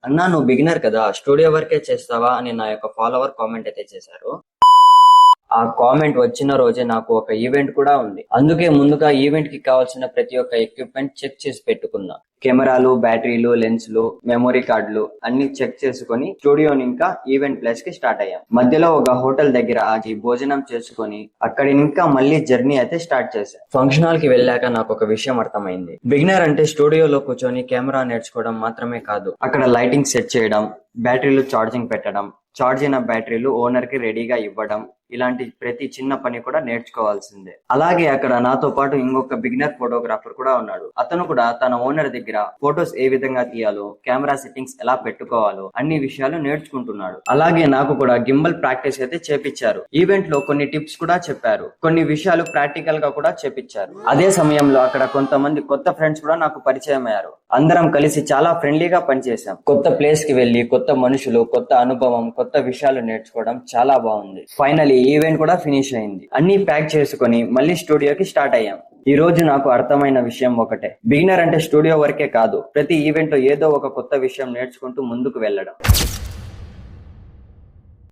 అన్నా నువ్వు బిగినర్ కదా, స్టూడియో వర్కే చేస్తావా అని నా యొక్క ఫాలోవర్ కామెంట్ అయితే చేశారు. ఆ కామెంట్ వచ్చిన రోజే నాకు ఒక ఈవెంట్ కూడా ఉంది. అందుకే ముందుగా ఈవెంట్ కి కావాల్సిన ప్రతి ఒక్క ఎక్విప్మెంట్ చెక్ చేసి పెట్టుకున్నా. కెమెరాలు, బ్యాటరీలు, లెన్స్లు, మెమొరీ కార్డులు అన్ని చెక్ చేసుకుని స్టూడియోని ఇంకా ఈవెంట్ ప్లేస్ కి స్టార్ట్ అయ్యాం. మధ్యలో ఒక హోటల్ దగ్గర ఆగి భోజనం చేసుకుని అక్కడి ఇంకా మళ్ళీ జర్నీ అయితే స్టార్ట్ చేశాం. ఫంక్షన్ హాల్ కి వెళ్ళాక నాకు ఒక విషయం అర్థమైంది. బిగినర్ అంటే స్టూడియోలో కూర్చొని కెమెరా నేర్చుకోవడం మాత్రమే కాదు, అక్కడ లైటింగ్ సెట్ చేయడం, బ్యాటరీలు ఛార్జింగ్ పెట్టడం, ఛార్జ్ అయిన బ్యాటరీలు ఓనర్ కి రెడీగా ఇవ్వడం, ఇలాంటి ప్రతి చిన్న పని కూడా నేర్చుకోవాల్సిందే. అలాగే అక్కడ నాతో పాటు ఇంకొక బిగినర్ ఫోటోగ్రాఫర్ కూడా ఉన్నాడు. అతను కూడా తన ఓనర్ దగ్గర ఫొటోస్ ఏ విధంగా తీయాలో, కెమెరా సెట్టింగ్స్ ఎలా పెట్టుకోవాలో అన్ని విషయాలు నేర్చుకుంటున్నాడు. అలాగే నాకు కూడా గింబల్ ప్రాక్టీస్ అయితే చేపించారు. ఈవెంట్ లో కొన్ని టిప్స్ కూడా చెప్పారు, కొన్ని విషయాలు ప్రాక్టికల్ గా కూడా చేపించారు. అదే సమయంలో అక్కడ కొంతమంది కొత్త ఫ్రెండ్స్ కూడా నాకు పరిచయం అయ్యారు. అందరం కలిసి చాలా ఫ్రెండ్లీగా పనిచేసాం. కొత్త ప్లేస్ కి వెళ్లి కొత్త మనుషులు, కొత్త అనుభవం, కొత్త విషయాలు నేర్చుకోవడం చాలా బాగుంది. ఫైనలీ ఈవెంట్ కూడా ఫినిష్ అయింది. అన్ని ప్యాక్ చేసుకుని మళ్ళీ స్టూడియోకి స్టార్ట్ అయ్యాం. ఈ రోజు నాకు అర్థమైన విషయం ఒకటే, బిగినర్ అంటే స్టూడియో వరకే కాదు, ప్రతి ఈవెంట్ లో ఏదో ఒక కొత్త విషయం నేర్చుకుంటూ ముందుకు వెళ్ళడం.